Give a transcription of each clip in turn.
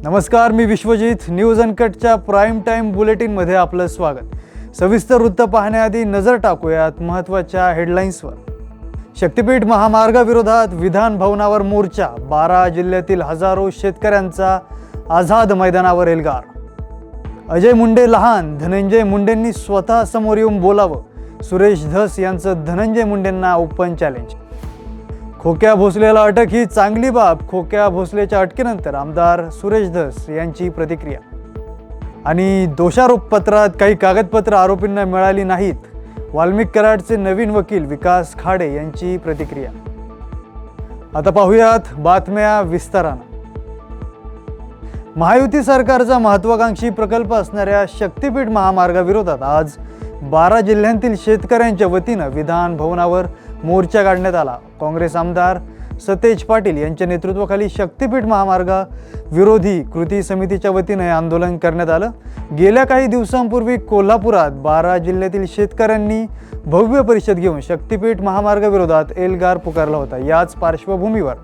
नमस्कार, मी Vishwajit. News अनकटच्या prime time बुलेटिनमध्ये आपलं स्वागत. सविस्तर वृत्त पाहण्याआधी नजर टाकूयात महत्त्वाच्या हेडलाईन्सवर. शक्तीपीठ महामार्गाविरोधात विधान भवनावर मोर्चा. 12 जिल्ह्यातील हजारो शेतकऱ्यांचा आझाद मैदानावर एल्गार. अजय मुंडे लहान, धनंजय मुंडेंनी स्वतः समोर येऊन बोलावं. सुरेश धस यांचं धनंजय मुंडेंना ओपन चॅलेंज. खोक्या भोसलेला अटक ही चांगली बाब. खोक्या भोसलेच्या अटकेनंतर आमदार सुरेश धस यांची प्रतिक्रिया. आणि दोषारोप पत्रात काही कागदपत्र आरोपींना मिळाली नाहीत. वाल्मिक कराडचे नवीन वकील विकास खाडे यांची प्रतिक्रिया. आता पाहूयात बातम्या विस्तारानं. महायुती सरकारचा महत्त्वाकांक्षी प्रकल्प असणाऱ्या शक्तीपीठ महामार्गाविरोधात आज 12 जिल्ह्यांतील शेतकऱ्यांच्या वतीनं विधान भवनावर मोर्चा काढण्यात आला. काँग्रेस आमदार सतेज पाटील यांच्या नेतृत्वाखाली शक्तीपीठ महामार्ग विरोधी कृती समितीच्या वतीनं हे आंदोलन करण्यात आलं. गेल्या काही दिवसांपूर्वी कोल्हापुरात 12 जिल्ह्यातील शेतकऱ्यांनी भव्य परिषद घेऊन शक्तीपीठ महामार्गाविरोधात एल्गार पुकारला होता. याच पार्श्वभूमीवर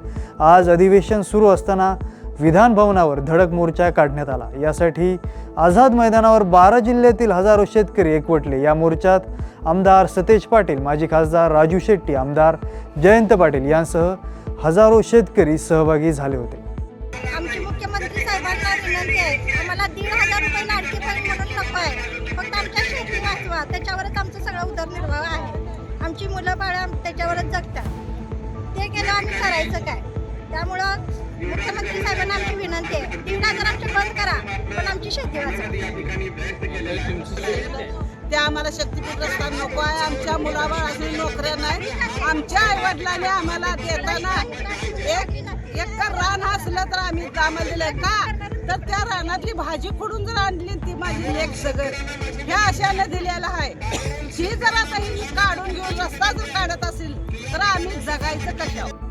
आज अधिवेशन सुरू असताना विधान भवनावर धडक मोर्चा काढण्यात आला. यासाठी आझाद मैदानावर 12 जिल्ह्यातील हजारो शेतकरी एकवटले. या मोर्चात आमदार सतेज पाटील, माजी खासदार राजू शेट्टी, आमदार जयंत पाटील यांसह हजारो शेतकरी सहभागी झाले होते. आमचे मुख्यमंत्री साहेबांना विनंती आहे, आम्हाला 1,500 रुपये लाडकी बहीण म्हणून नको आहे. फक्त आमच्या शेती वाचवा, त्याच्यावरच आमचं सगळं उदरनिर्वाह आहे. आमची मुलं बाळं त्याच्यावरच जगतात. ते केलं आम्ही करायचं काय? त्यामुळं मुख्यमंत्री साहेबांना आमची विनंती आहे, 1,500 आमचे बंद करा, पण आमची शेती वाचवा. त्या आम्हाला शक्तीपीठ रस्ता नको आहे. आमच्या मुलाबाळांनी नोकऱ्या नाही. आमच्या आईवडिलांनी आम्हाला देताना एक रान असलं तर आम्ही आम्हाला दिलंय का? तर त्या रानातली भाजी खुडून जर आणली ती माझी लेक सगळं ह्या अशाने दिलेला आहे. ही जर आता ही काढून घेऊन रस्ता जर काढत असेल तर आम्ही जगायचं कशावर?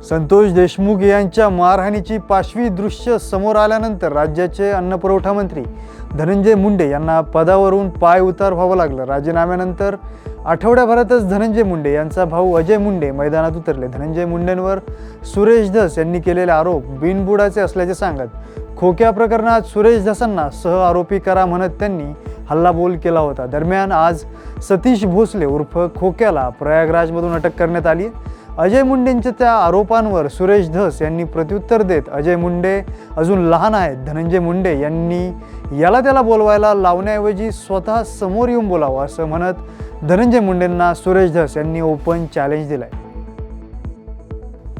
संतोष देशमुख यांच्या मारहाणीची पाशवी दृश्य समोर आल्यानंतर राज्याचे अन्नपुरवठा मंत्री धनंजय मुंडे यांना पदावरून पाय उतार व्हावं लागलं. राजीनाम्यानंतर आठवड्याभरातच धनंजय मुंडे यांचा भाऊ अजय मुंडे मैदानात उतरले. धनंजय मुंडेंवर सुरेश धस यांनी केलेले आरोप बिनबुडाचे असल्याचे सांगत खोक्या प्रकरणात सुरेश धसांना सह आरोपी करा म्हणत त्यांनी हल्लाबोल केला होता. दरम्यान आज सतीश भोसले उर्फ खोक्याला प्रयागराजमधून अटक करण्यात आली. अजय मुंडेंच्या त्या आरोपांवर सुरेश धस यांनी प्रत्युत्तर देत अजय मुंडे अजून लहान आहेत. धनंजय मुंडे यांनी याला त्याला बोलवायला लावण्याऐवजी स्वतः समोर येऊन बोलावं असं म्हणत धनंजय मुंडेंना सुरेश धस यांनी ओपन चॅलेंज दिलंय.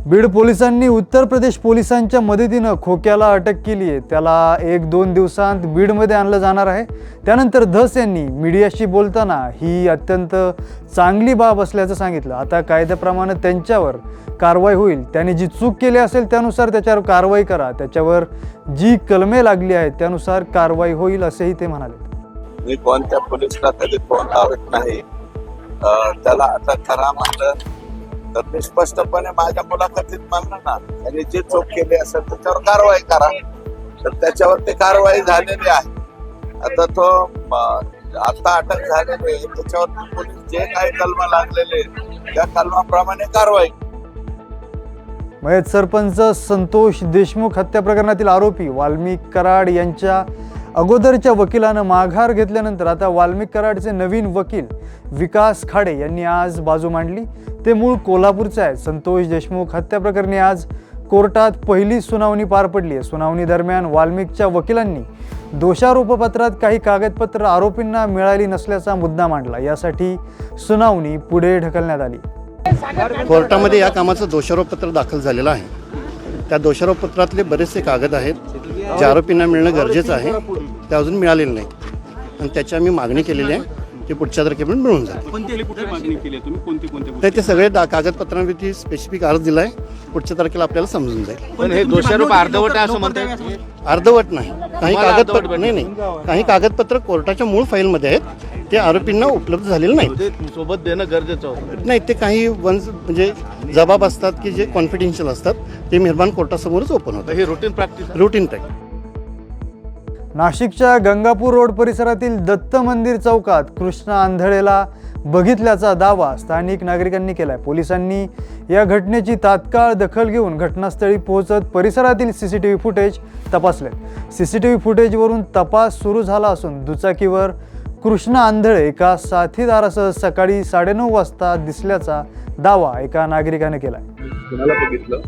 बीड पोलिसांनी उत्तर प्रदेश पोलिसांच्या मदतीनं खोक्याला अटक केली आहे. त्याला 1-2 दिवसांत बीडमध्ये आणलं जाणार आहे. त्यानंतर धस यांनी मीडियाशी बोलताना ही अत्यंत चांगली बाब असल्याचं सांगितलं. आता कायद्याप्रमाणे त्यांच्यावर कारवाई होईल. त्याने जी चूक केली असेल त्यानुसार त्याच्यावर कारवाई करा. त्याच्यावर जी कलमे लागली आहेत त्यानुसार कारवाई होईल असेही ते म्हणाले. मी कोणत्या पोलिसला कधी फोन लावत नाही. त्याला अटक करा म्हटलं तर मी स्पष्टपणे माझ्या मुलाखतीत म्हणलं ना, त्यांनी जे चूक केली असेल त्याच्यावर कारवाई करा. तर त्याच्यावर ती कारवाई झालेली आहे. आता तो आता अटक झालेली आहे, त्याच्यावर पोलीस जे काही कलम लागलेले त्या कलमाप्रमाणे कारवाई. मयत सरपंच संतोष देशमुख हत्या प्रकरणातील आरोपी वाल्मिक कराड यांच्या अगोदरच्या वकिलानं माघार घेतल्यानंतर आता वाल्मिक कराडचे नवीन वकील विकास खाडे यांनी आज बाजू मांडली. ते मूळ कोल्हापूरचे आहेत. संतोष देशमुख हत्या प्रकरणी आज कोर्टात पहिली सुनावणी पार पडली आहे. सुनावणी दरम्यान वाल्मिकच्या वकिलांनी दोषारोपपत्रात काही कागदपत्र आरोपींना मिळाली नसल्याचा मुद्दा मांडला. यासाठी सुनावणी पुढे ढकलण्यात आली. कोर्टामध्ये या कामाचं दोषारोपपत्र दाखल झालेलं आहे. त्या दोषारोपपत्रातले बरेचसे कागद आहेत जे आरोपींना मिळणं गरजेचं आहे, ते अजून मिळालेले नाही आणि त्याची आम्ही मागणी केलेली आहे. ते पुढच्या तारखेपर्यंत मिळून जाईल. ते सगळे कागदपत्रांवरती स्पेसिफिक अर्ज दिला आहे. पुढच्या तारखेला आपल्याला समजून जाईल. पण हे दोषारोप अर्धवट आहे असं म्हणतात. अर्धवट नाही, काही कागदपत्र नाही, काही कागदपत्र कोर्टाच्या मूळ फाईलमध्ये आहेत, ते आरोपींना उपलब्ध झालेलं नाही. सोबत देणं गरजेचं होतं नाही. ते काही म्हणजे जबाब असतात की जे कॉन्फिडेन्शियल असतात, ते मेहरबान कोर्टासमोरच ओपन होतं. हे रुटीन प्रॅक्टिस. Routine practice. नाशिकच्या गंगापूर रोड परिसरातील दत्त मंदिर चौकात कृष्णा आंधळेला बघितल्याचा दावा स्थानिक नागरिकांनी केलाय। पोलिसांनी या घटनेची तात्काळ दखल घेऊन घटनास्थळी पोहोचत परिसरातील CCTV फुटेज तपासले। CCTV फुटेजवरून तपास सुरू झाला असून दुचाकीवर कृष्णा आंधळे एका साथीदारासह सकाळी 9:30 वाजता दिसल्याचा दावा एका नागरिकाने केलाय। कुणाला बघितलं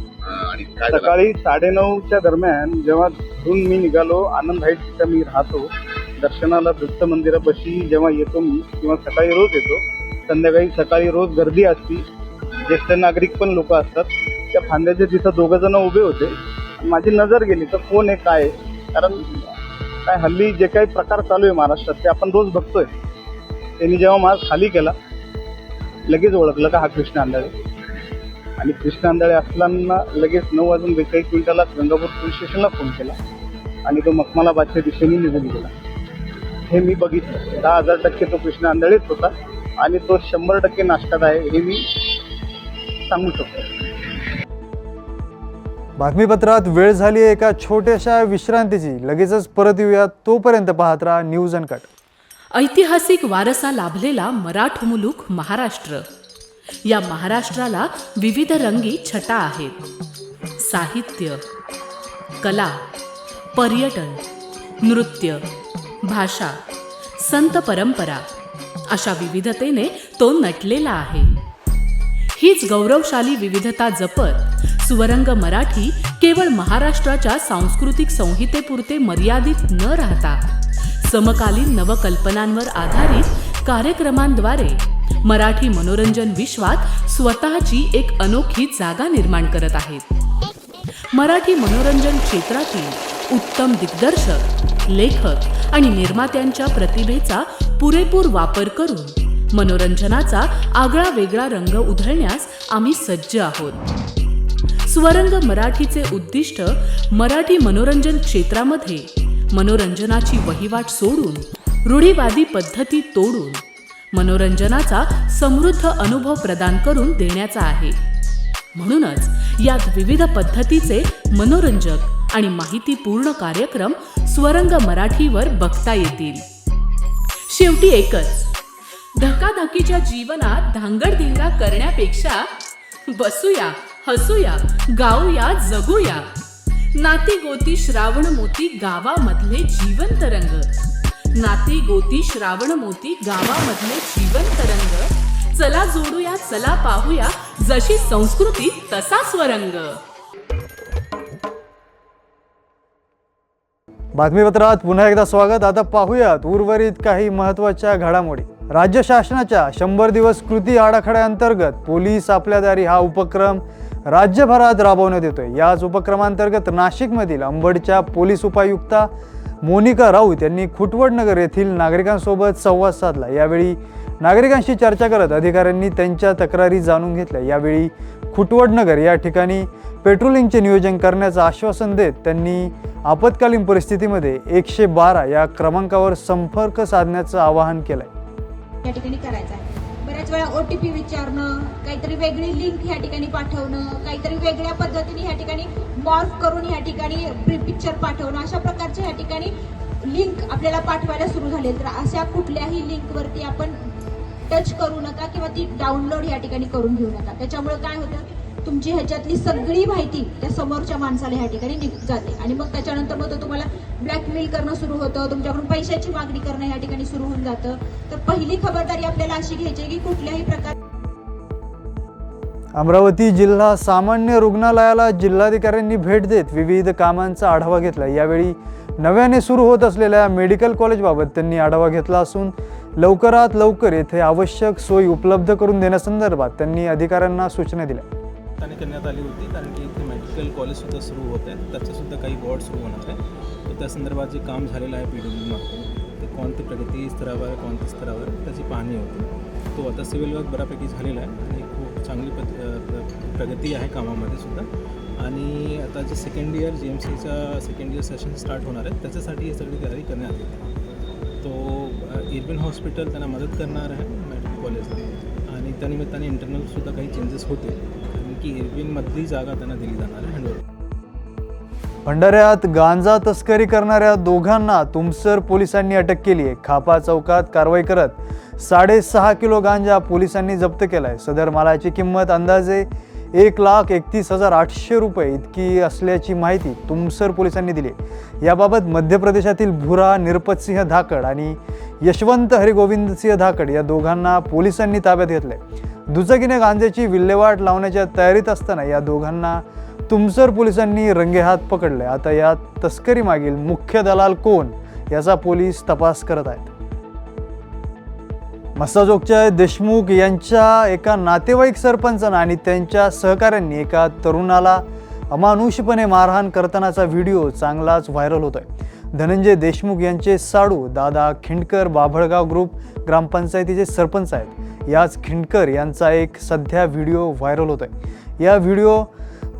आणि काय झालं? सकाळी 9:30च्या दरम्यान जेव्हा तिथून मी निघालो, आनंद हाईट्सच्या मी राहतो, दर्शनाला दत्त मंदिरापाशी जेव्हा येतो मी, किंवा सकाळी रोज येतो, संध्याकाळी सकाळी रोज गर्दी असती, ज्येष्ठ नागरिक पण लोक असतात, त्या फांद्याचे तिथं 2 जण उभे होते। माझी नजर गेली तर कोण आहे काय आहे, कारण काय हल्ली जे काही प्रकार चालू आहे महाराष्ट्रात ते आपण रोज बघतोय। त्यांनी जेव्हा मास्क खाली केला लगेच ओळखलं का हा कृष्णा आंधळे, आणि कृष्णा आंधळे असताना लगेच 9:42 गंगापूर पोलीस स्टेशनला फोन केला आणि तो मखमालाबादच्या दिशेने निघून गेला। हे मी बघितलं। 10,000% तो कृष्णा आंधळेच होता आणि तो 100% नाशकात आहे हे मी सांगू शकतो। बातमीपत्रात वेळ झाली आहे एका छोट्याशा विश्रांतीची, लगेचच परत येऊयात। तोपर्यंत पाहत राहा न्यूज अनकट। ऐतिहासिक वारसा लाभलेला मराठ मुलूक महाराष्ट्र। या महाराष्ट्राला विविध रंगी छटा आहेत। साहित्य, कला, पर्यटन, नृत्य, भाषा, संत परंपरा अशा विविधतेने तो नटलेला आहे। हीच गौरवशाली विविधता जपत स्वरंग मराठी केवळ महाराष्ट्राच्या सांस्कृतिक संहितेपुरते मर्यादित न राहता समकालीन नवकल्पनांवर आधारित कार्यक्रमांद्वारे मराठी मनोरंजन विश्वात स्वतःची एक अनोखी जागा निर्माण करत आहेत। मराठी मनोरंजन क्षेत्रातील उत्तम दिग्दर्शक, लेखक आणि निर्मात्यांच्या प्रतिभेचा पुरेपूर वापर करून मनोरंजनाचा आगळा वेगळा रंग उधळण्यास आम्ही सज्ज आहोत। स्वरंग मराठीचे उद्दिष्ट मराठी मनोरंजन क्षेत्रामध्ये मनोरंजनाची वहिवाट सोडून, रूढीवादी पद्धती तोडून मनोरंजनाचा समृद्ध अनुभव प्रदान करून देण्याचा आहे। म्हणूनच यात विविध पद्धतीचे मनोरंजक आणि माहितीपूर्ण कार्यक्रम स्वरंग मराठीवर बघता येतील। शेवटी एकच, धकाधकीच्या जीवनात धांगडधिंगा करण्यापेक्षा बसूया, हसूया, गाऊया, जगूया। नाती गोती श्रावण मोती गावामधले जिवंत रंग, नाती गोती श्रावण मोती गावामधले जिवंत रंग। चला जोडूया, चला पाहूया, जशी संस्कृती तसा स्वरंग। बातमीपत्रात पुन्हा एकदा स्वागत। आता पाहूयात उर्वरित काही महत्त्वाच्या घडामोडी। राज्य शासनाच्या 100 दिवस कृती आराखड्याअंतर्गत पोलीस आपल्या दारी हा उपक्रम राज्यभरात राबवण्यात येतोय। याच उपक्रमांतर्गत नाशिकमधील अंबडच्या पोलीस उपायुक्ता मोनिका राऊत यांनी खुटवडनगर येथील नागरिकांसोबत संवाद साधला। यावेळी नागरिकांशी चर्चा करत अधिकाऱ्यांनी त्यांच्या तक्रारी जाणून घेतल्या। यावेळी खुटवडनगर या ठिकाणी पेट्रोलिंगचे नियोजन करण्याचं आश्वासन देत त्यांनी आपत्कालीन परिस्थितीमध्ये 112 या क्रमांकावर संपर्क साधण्याचं आवाहन केलंय। या ठिकाणी करायचं आहे। बऱ्याच वेळा OTP विचारणं, काहीतरी वेगळी लिंक ह्या ठिकाणी पाठवणं, काहीतरी वेगळ्या पद्धतीने ह्या ठिकाणी मॉर्फ करून ह्या ठिकाणी पिक्चर पाठवणं, अशा प्रकारचे ह्या ठिकाणी लिंक आपल्याला पाठवायला सुरू झाले। तर अशा कुठल्याही लिंकवरती आपण टच करू नका किंवा ती डाउनलोड ह्या ठिकाणी करून घेऊ नका। त्याच्यामुळे काय होतं, तुमची ह्याच्यातली सगळी माहिती त्या समोरच्या माणसाला ह्या ठिकाणी निघून जाते आणि मग त्याच्यानंतर मग तो तुम्हाला ब्लॅकमेल करणं सुरू होतं, तुमच्याकडून पैशाची मागणी करणं ह्या ठिकाणी सुरू होऊन जातं। तर पहिली खबरदारी आपल्याला अशी घ्यायची की कुठल्याही प्रकार। अमरावती जिल्हा सामान्य रुग्णालयाला जिल्हाधिकाऱ्यांनी भेट देत विविध कामांचा आढावा घेतला। यावेळी नव्याने सुरू होत असलेल्या मेडिकल कॉलेजबाबत त्यांनी आढावा घेतला असून लवकरात लवकर येथे आवश्यक सोयी उपलब्ध करून देण्यासंदर्भात त्यांनी अधिकाऱ्यांना सूचना दिल्या। करण्यात आली होती, कारण की इथे मेडिकल कॉलेजसुद्धा सुरू होत आहे, त्याचंसुद्धा काही वॉर्ड सुरू होणार आहे। तर त्या संदर्भात जे काम झालेलं आहे PWD मार्फत ते कोणते प्रगती स्तरावर आहे, कोणत्या स्तरावर त्याची पाहणी होती। तो आता सिव्हिल वर्क बऱ्यापैकी झालेला आहे आणि खूप चांगली प्रगती आहे कामामध्ये सुद्धा। आणि आता जे सेकंड इयर GMCचा सेकंड इयर सेशन स्टार्ट होणार आहे, त्याच्यासाठी ही सगळी तयारी करण्यात आली आहे। तो इरविन हॉस्पिटल त्यांना मदत करणार आहे मेडिकल कॉलेजला, आणि त्यानिमित्ताने इंटरनलसुद्धा काही चेंजेस होते, कारण की इरविनमधली जागा त्यांना दिली जाणार आहे हँडओव्हर। भंडाऱ्यात गांजा तस्करी करणाऱ्या दोघांना तुमसर पोलिसांनी अटक केली आहे। खापा चौकात कारवाई करत 6.5 किलो गांजा पोलिसांनी जप्त केलाय. सदर मालाची किंमत अंदाजे 1,31,800 रुपये इतकी असल्याची माहिती तुमसर पोलिसांनी दिली. याबाबत मध्य प्रदेशातील भुरा निरपतसिंह धाकड आणि यशवंत हरिगोविंदसिंह धाकड या दोघांना पोलिसांनी ताब्यात घेतले. दुचाकीने गांजाची विल्हेवाट लावण्याच्या तयारीत असताना या दोघांना तुमसर पोलिसांनी रंगेहात पकडले. आता या तस्करी मागील मुख्य दलाल कोण याचा पोलीस तपास करत आहेत. मस्साजोगच्या देशमुख यांच्या एका नातेवाईक सरपंचानं आणि त्यांच्या सहकाऱ्यांनी एका तरुणाला अमानुषपणे मारहाण करतानाचा व्हिडिओ चांगलाच व्हायरल होतोय. धनंजय देशमुख यांचे साडू दादा खिंडकर बाभळगाव ग्रुप ग्रामपंचायतीचे सरपंच आहेत. याच खिंडकर यांचा एक सध्या व्हिडिओ व्हायरल होतोय. या व्हिडिओ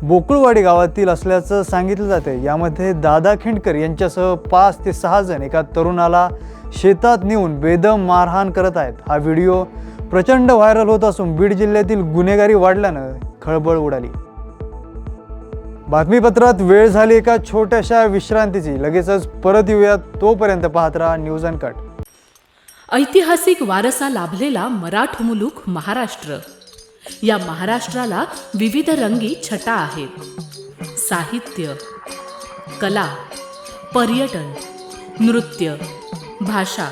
बोकुळवाडी गावातील असल्याचं सांगितलं जाते. यामध्ये दादा खिंडकर यांच्यासह 5 ते 6 जण एका तरुणाला शेतात नेऊन बेदम मारहाण करत आहेत. हा व्हिडिओ प्रचंड व्हायरल होत असून बीड जिल्ह्यातील गुन्हेगारी वाढल्यानं खळबळ उडाली. बातमीपत्रात वेळ झाली एका छोट्याशा विश्रांतीची. लगेचच परत येऊयात. तोपर्यंत पाहत राहा न्यूज अनकट. ऐतिहासिक वारसा लाभलेला मराठ मुलूक महाराष्ट्र. या महाराष्ट्राला विविध रंगी छटा आहेत. साहित्य, कला, पर्यटन, नृत्य, भाषा,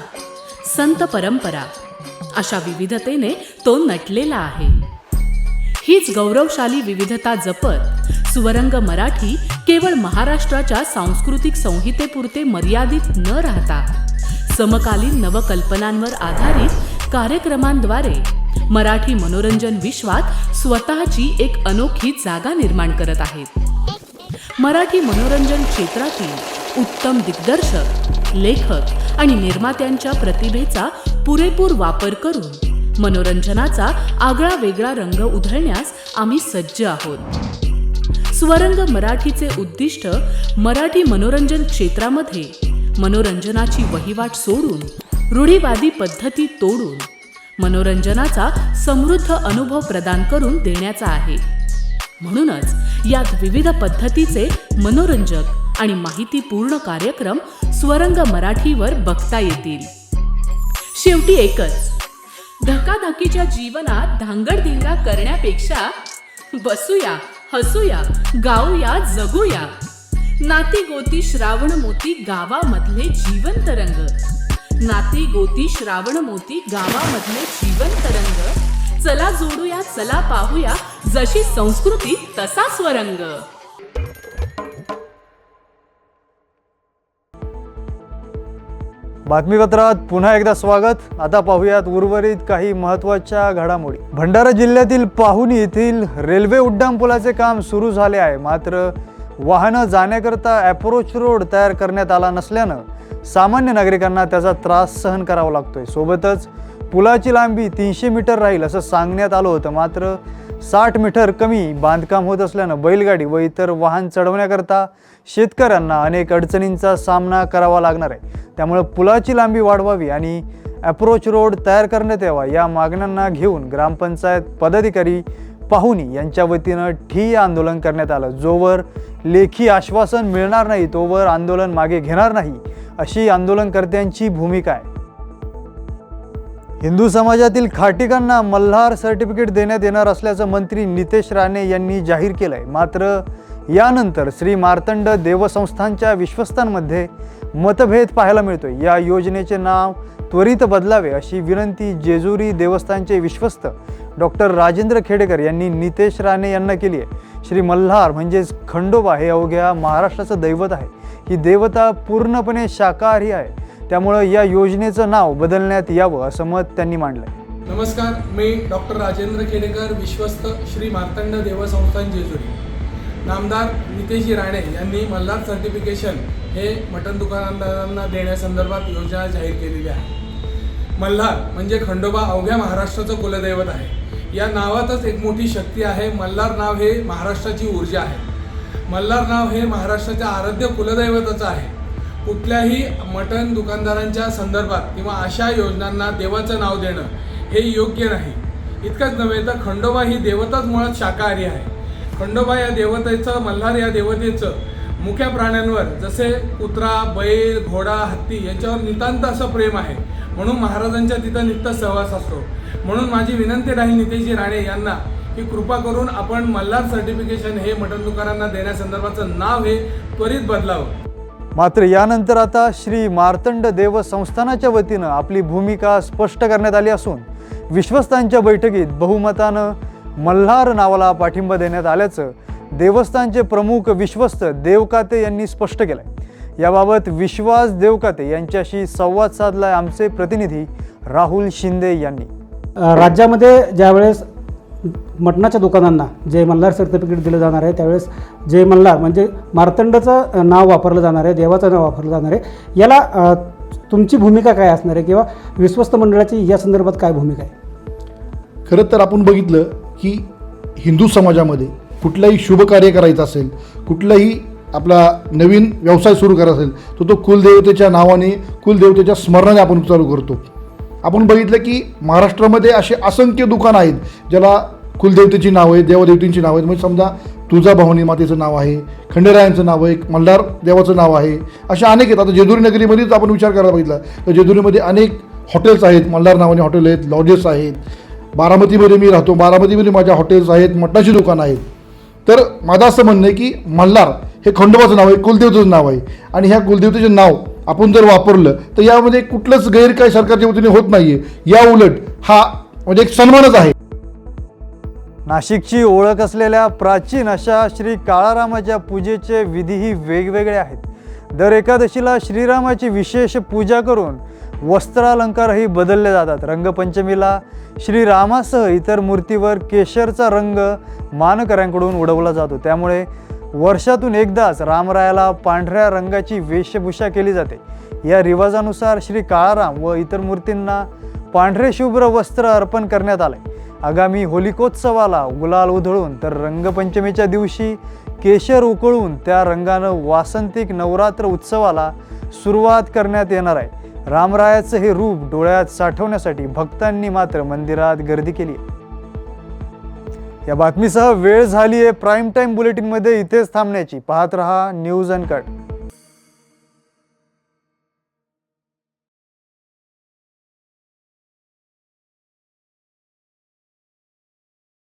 संत परंपरा अशा विविधतेने तो नटलेला आहे. हीच गौरवशाली विविधता जपत सुवरंग मराठी केवळ महाराष्ट्राच्या सांस्कृतिक संहितेपुरते मर्यादित न राहता समकालीन नवकल्पनांवर आधारित कार्यक्रमांद्वारे मराठी मनोरंजन विश्वात स्वतःची एक अनोखी जागा निर्माण करत आहेत. मराठी मनोरंजन क्षेत्रातील उत्तम दिग्दर्शक, लेखक आणि निर्मात्यांच्या प्रतिभेचा पुरेपूर वापर करून मनोरंजनाचा आगळा वेगळा रंग उधळण्यास आम्ही सज्ज आहोत. स्वरंग मराठीचे उद्दिष्ट मराठी मनोरंजन क्षेत्रामध्ये मनोरंजनाची वहिवाट सोडून, रूढीवादी पद्धती तोडून मनोरंजनाचा समृद्ध अनुभव प्रदान करून देण्याचा आहे. म्हणूनच यात विविध पद्धतीचे मनोरंजक आणि माहितीपूर्ण कार्यक्रम स्वरंग मराठीवर बघता येतील. शेवटी एकच, धकाधकीच्या जीवनात धांगडधिंगा करण्यापेक्षा बसूया, हसूया, गाऊया, जगूया. नाती गोती श्रावण मोती गावामधले जिवंत रंग. नाती गोती श्रावण मोती गावामधले जिवंत रंग. चला जोडूया, चला पाहूया, जशी संस्कृती तसा स्वरंग. बातमीपत्रात पुन्हा एकदा स्वागत. आता पाहूयात उर्वरित काही महत्त्वाच्या घडामोडी. भंडारा जिल्ह्यातील पाहुणी येथील रेल्वे उड्डाणपुलाचे काम सुरू झाले आहे. मात्र वाहनं जाण्याकरता अप्रोच रोड तयार करण्यात आला नसल्यानं सामान्य नागरिकांना त्याचा त्रास सहन करावा लागतोय. सोबतच पुलाची लांबी 300 मीटर राहील असं सांगण्यात आलं होतं. मात्र 60 मीटर कमी बांधकाम होत असल्यानं बैलगाडी व इतर वाहन चढवण्याकरता शेतकऱ्यांना अनेक अडचणींचा सामना करावा लागणार आहे. त्यामुळे पुलाची लांबी वाढवावी आणि अप्रोच रोड तयार करण्यात यावा या मागण्यांना घेऊन ग्रामपंचायत पदाधिकारी पाहुणी यांच्या वतीनं ठिय्या आंदोलन करण्यात आलं. जोवर लेखी आश्वासन मिळणार नाही तोवर आंदोलन मागे घेणार नाही अशी आंदोलनकर्त्यांची भूमिका आहे. हिंदू समाजातील खाटीकांना मल्हार सर्टिफिकेट देण्यात येणार असल्याचं मंत्री नितेश राणे यांनी जाहीर केलंय. मात्र यानंतर श्री मार्तंड देवसंस्थांच्या विश्वस्तांमध्ये मतभेद पाहायला मिळतोय. या योजनेचे नाव त्वरित बदलावे अशी विनंती जेजुरी देवस्थानचे विश्वस्त डॉक्टर राजेंद्र खेडेकर यांनी नितेश राणे यांना केली आहे. श्री मल्हार म्हणजेच खंडोबा हे अवघ्या महाराष्ट्राचं दैवत आहे. ही देवता पूर्णपणे शाकाहारी आहे. त्यामुळं या योजनेचं नाव बदलण्यात यावं असं मत त्यांनी मांडलंय. नमस्कार, मी डॉक्टर राजेंद्र खेडेकर, विश्वस्त श्री मार्तंड देवसंस्थान जेजुरी. नामदार नितेशजी राणे यांनी मल्हार सर्टिफिकेशन हे मटण दुकानदारांना देण्यासंदर्भात योजना जाहीर केलेली आहे. मल्हार म्हणजे खंडोबा अवघ्या महाराष्ट्राचं कुलदैवत आहे. या नावातच एक मोठी शक्ती आहे. मल्हार नाव हे महाराष्ट्राची ऊर्जा आहे. मल्हार नाव हे महाराष्ट्राच्या आराध्य कुलदैवताचं आहे. कुठल्याही मटण दुकानदारांच्या संदर्भात किंवा अशा योजनांना देवाचं नाव देणं हे योग्य नाही. इतकंच नव्हे तर खंडोबा ही देवताच मुळात शाकाहारी आहे. खंडोबा या देवतेचं, मल्हार या देवतेचं मुख्या प्राण्यांवर जसे कुत्रा, बैल, घोडा, हत्ती यांच्यावर नितांत असं प्रेम आहे. म्हणून महाराजांच्या तिथं नित्य सहवास असतो. म्हणून माझी विनंती राहील नितेशजी राणे यांना की कृपा करून आपण मल्हार सर्टिफिकेशन हे मटण दुकानांना देण्यासंदर्भाचं नाव हे त्वरित बदलावं. मात्र यानंतर आता श्री मार्तंड देव संस्थानाच्या वतीनं आपली भूमिका स्पष्ट करण्यात आली असून विश्वस्तांच्या बैठकीत बहुमतानं मल्हार नावाला पाठिंबा देण्यात आल्याचं देवस्थानचे प्रमुख विश्वस्त देवकाते यांनी स्पष्ट केलंय. याबाबत विश्वास देवकाते यांच्याशी संवाद साधलाय आमचे प्रतिनिधी राहुल शिंदे यांनी. राज्यामध्ये ज्यावेळेस मटणाच्या दुकानांना जय मल्हार सर्टिफिकेट दिलं जाणार आहे त्यावेळेस जय मल्हार म्हणजे मार्तंडचं नाव वापरलं जाणार आहे, देवाचं नाव वापरलं जाणार आहे. याला तुमची भूमिका काय असणार आहे किंवा विश्वस्त मंडळाची या संदर्भात काय भूमिका आहे? खरं तर आपण बघितलं की हिंदू समाजामध्ये कुठलंही शुभ कार्य करायचं असेल, कुठलाही आपला नवीन व्यवसाय सुरू करायचा असेल तो कुलदेवतेच्या नावाने कुलदेवतेच्या स्मरणाने आपण चालू करतो. आपण बघितलं की महाराष्ट्रामध्ये असे असंख्य दुकानं आहेत ज्याला कुलदेवतेची नावं आहेत, देवदेवतींची नावं आहेत. म्हणजे समजा तुळजाभवानी मातेचं नाव आहे, खंडेरायांचं नाव आहे, मल्हार देवाचं नाव आहे, अशा अनेक आहेत. आता जेजुरी नगरीमध्येच आपण विचार करायला बघितला तर जेजुरीमध्ये अनेक हॉटेल्स आहेत, मल्हार नावाने हॉटेल आहेत, लॉजेस आहेत. बारामतीमध्ये मी राहतो, बारामतीमध्ये माझ्या हॉटेल्स आहेत, मटणाची दुकानं आहेत. तर माझं असं म्हणणं आहे की मल्हार हे खंडोबाचं नाव आहे, कुलदेवतेचं नाव आहे आणि ह्या कुलदेवतेचे नाव आपण जर वापरलं तर यामध्ये कुठलंच गैर काय सरकारच्या वतीने होत नाहीये. या उलट हा म्हणजे एक सन्मानच आहे. नाशिकची ओळख असलेल्या प्राचीन अशा श्री काळारामाच्या पूजेचे विधीही वेगवेगळे आहेत. दर एकादशीला श्रीरामाची विशेष पूजा करून वस्त्रालंकारही बदलले जातात. रंगपंचमीला श्रीरामासह इतर मूर्तीवर केशरचा रंग मानकऱ्यांकडून उडवला जातो. त्यामुळे वर्षातून एकदाच रामरायाला पांढऱ्या रंगाची वेशभूषा केली जाते. या रिवाजानुसार श्री काळाराम व इतर मूर्तींना पांढरे शुभ्र वस्त्र अर्पण करण्यात आले. आगामी होलिकोत्सवाला गुलाल उधळून तर रंगपंचमीच्या दिवशी केशर उकळून त्या रंगानं वासंतिक नवरात्र उत्सवाला सुरुवात करण्यात येणार आहे. रामरायाचं हे रूप डोळ्यात साठवण्यासाठी भक्तांनी मात्र मंदिरात गर्दी केली आहे. या बातमीसह वेळ झाली आहे प्राईम टाईम बुलेटिनमध्ये इथेच थांबण्याची. पाहत रहा न्यूज अनकट.